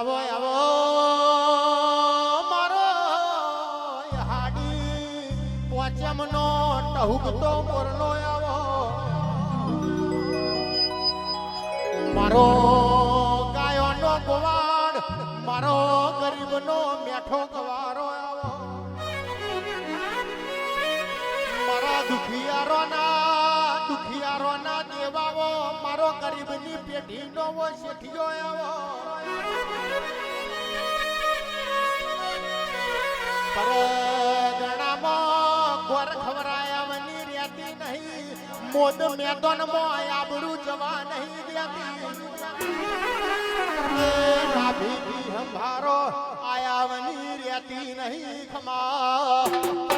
આવો આવો મારો હાડી પોચમનો ટહુકતો મોરલો આવો મારો ગાયોનો ગોવાડ મારો ગરીબનો મેઠો ગવારો આવો મારા દુખિયારોના દેવાઓ મારો ગરીબની પેઢીનો શેઠિયો આવો પરગણામાં ગોર ખવરાયાવની રહેતી નહીં મોદ મેદાનમાં આબરૂ જવા નહીં દેતી નાભી હંભારો આયાવની રહેતી નહીં ખમા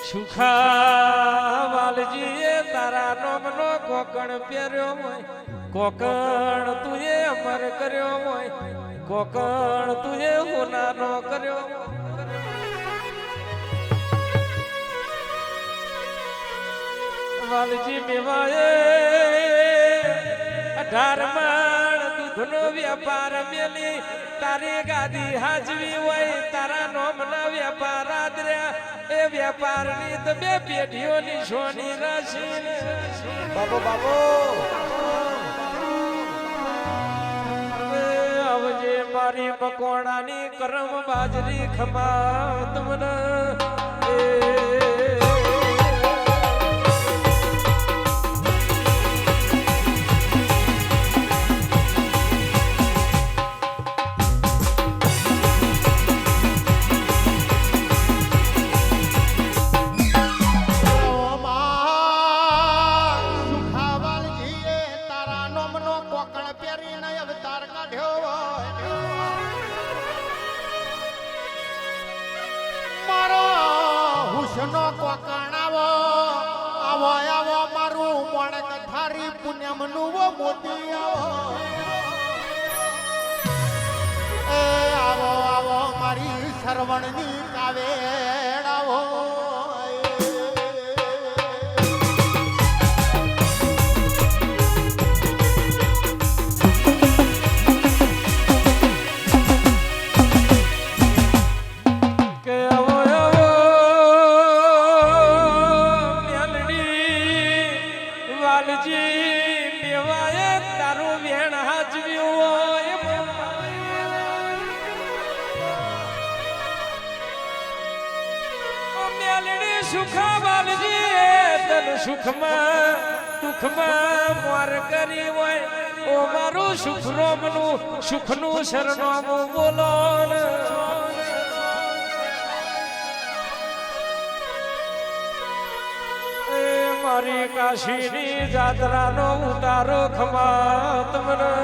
સુખા વાલજીએ તારા નોમનો કોકણ પહેર્યો હોય કોકણ તુએ અમર કર્યો હોય કોકણ તુએ હોનાનો કર્યો વાલજી મેવાએ 18 મણ દૂધનો વ્યાપાર મેલી તારી ગાદી હાજવી હોય તારા નોમના વ્યાપાર આદર્યા એ વ્યાપારની તો બે પેઢીઓની સોની રાશી બાબો બાબો આવજે મારી મકોણાની કરમ બાજરી ખમા તમને નો કોકણાવો આવો આવો મારું મોણક થારી પુણ્યમનું મોતી આવો એ આવો આવો મારી સરવણની કાવેડ આવો સુખા બાલજી તન સુખમાં દુઃખમાં મોર કરી હોય ઓ મારું સુખરોમનું સુખનું શરણોમું બોલો એ મારી કાશીની જાત્રાનો ઉતારો ખમા તમને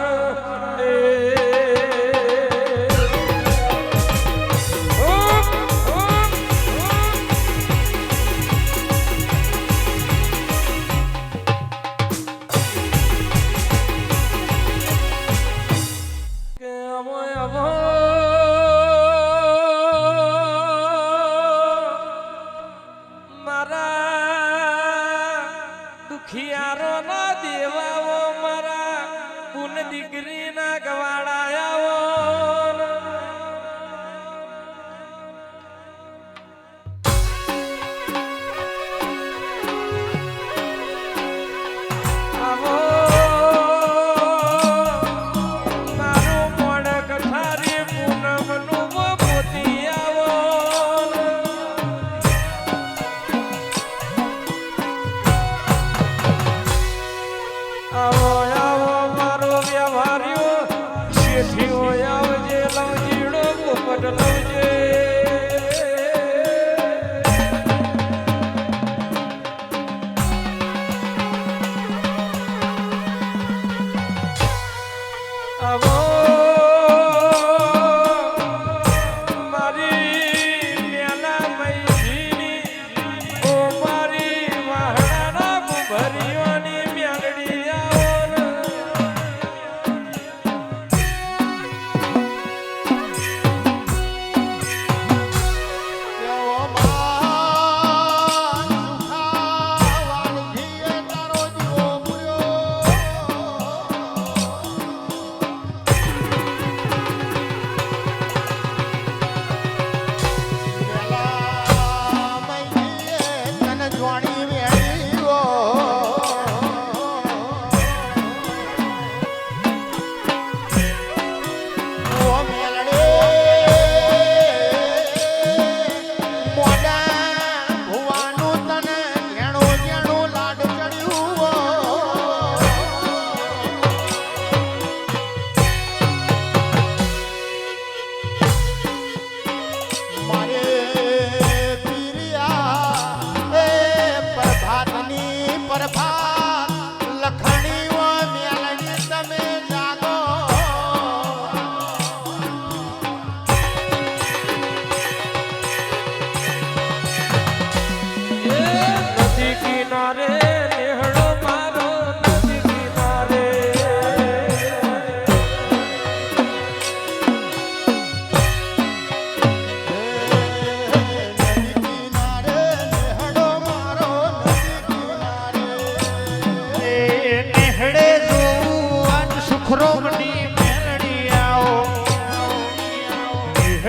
ખિયારો ના દેવાઓ મારા પુન દીકરી ના ગવાડાયાઓ આવો મારું મોડક થારી પૂનમનું મોતી આવો આવો આવો મારો વ્યવહાર્યો શેઠીઓ આવજે લવજીડો પોપટ લવજે આવો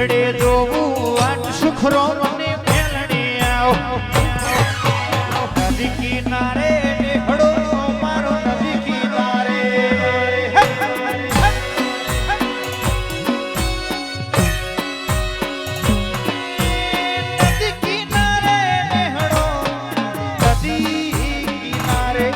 હેડે જોવું આટ સુખરો મને મેલડી આવ નદી કિનારે નેહડો મારો નદી કિનારે નદી કિનારે નેહડો નદી કિનારે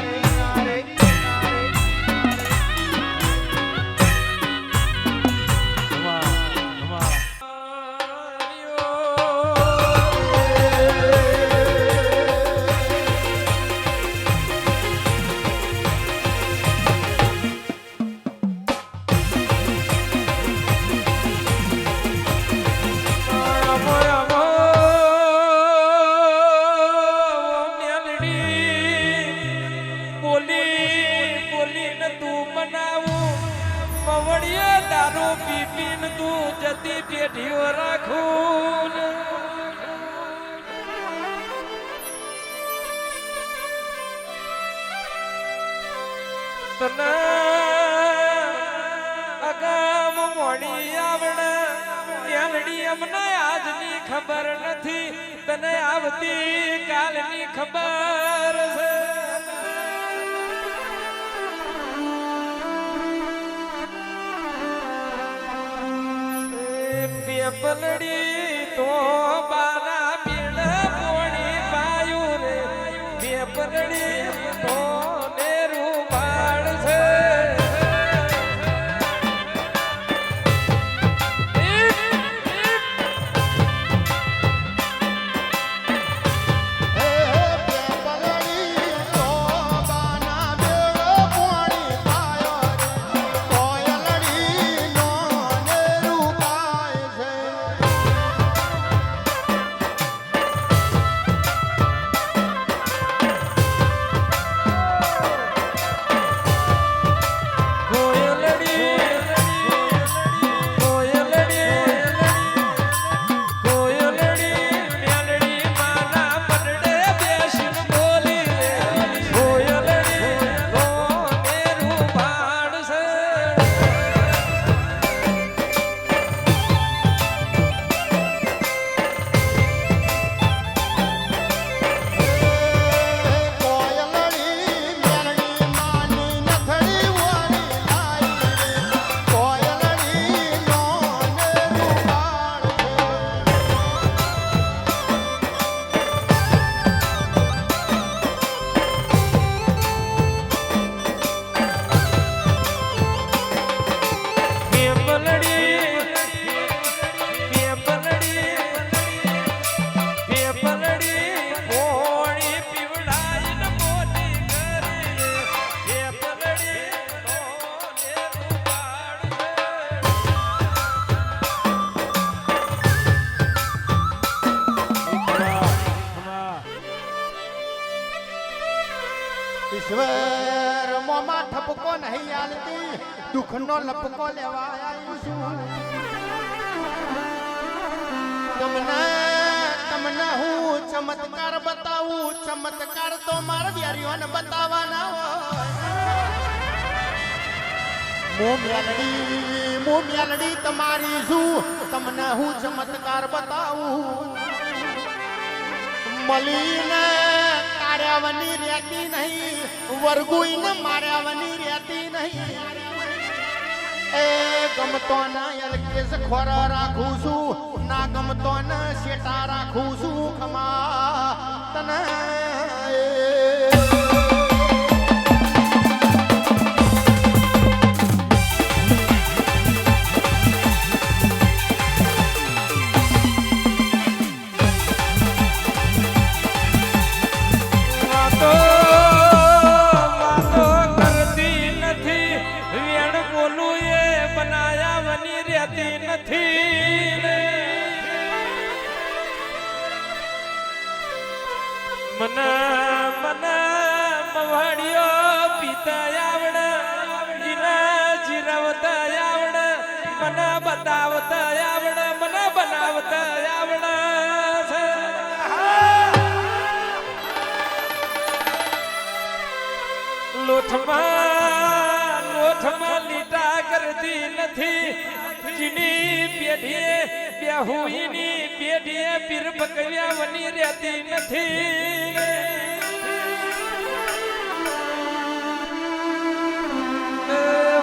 દારૂ પી પીને તું જતી પેઢીઓ રાખું તને અગામ મોડી આવડે મેલડી અમને આજની ખબર નથી તને આવતી કાલની ખબર છે પલડી તો બારા પીણ પોણી પાયું રે બે પલડી તો નેરું બાળ છે ઈશ્વર મોમાં ઠપકો નહીં આલતી દુઃખનો લપકો લેવા આવ્યું છું તમને હું ચમત્કાર બતાવું ચમત્કાર તો મારા વ્યારીઓને બતાવવાના હોય હું મેલડી તમારી છું તમને હું ચમત્કાર બતાવું મળીને કાર્યાવની રહેતી નહીં વર્ગુઈને માર્યાવની રહેતી નહીં એ ગમતો ના એલકેસ ખોર રાખું છું ના ગમતો ને શેટા રાખું છું ખમા તને મના મના મવાડિયો પીતા આવડે જીરા જીરવતા આવડે મના બતાવતા આવડે મના બનાવતા આવડે લોઠમાં લીટા કરતી નથી જીની પેઢીએ બેહુઈની પેઢીએ પીર પકવ્યા વની રહેતી નથી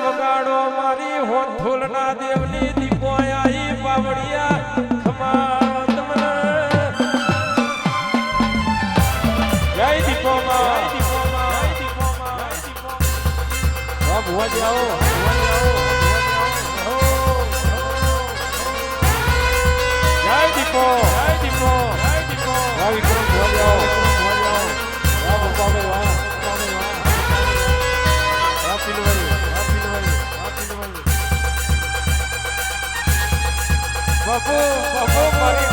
વગાડો મારી હોથોલના દેવની દીપો આઈ પાવડિયા ખમા તમને જય દીપો માં ભુવા જાઓ જય દીપો વિક્રમ ભુવા જાઓ વાહ બાપા વાહ બાપુ મારી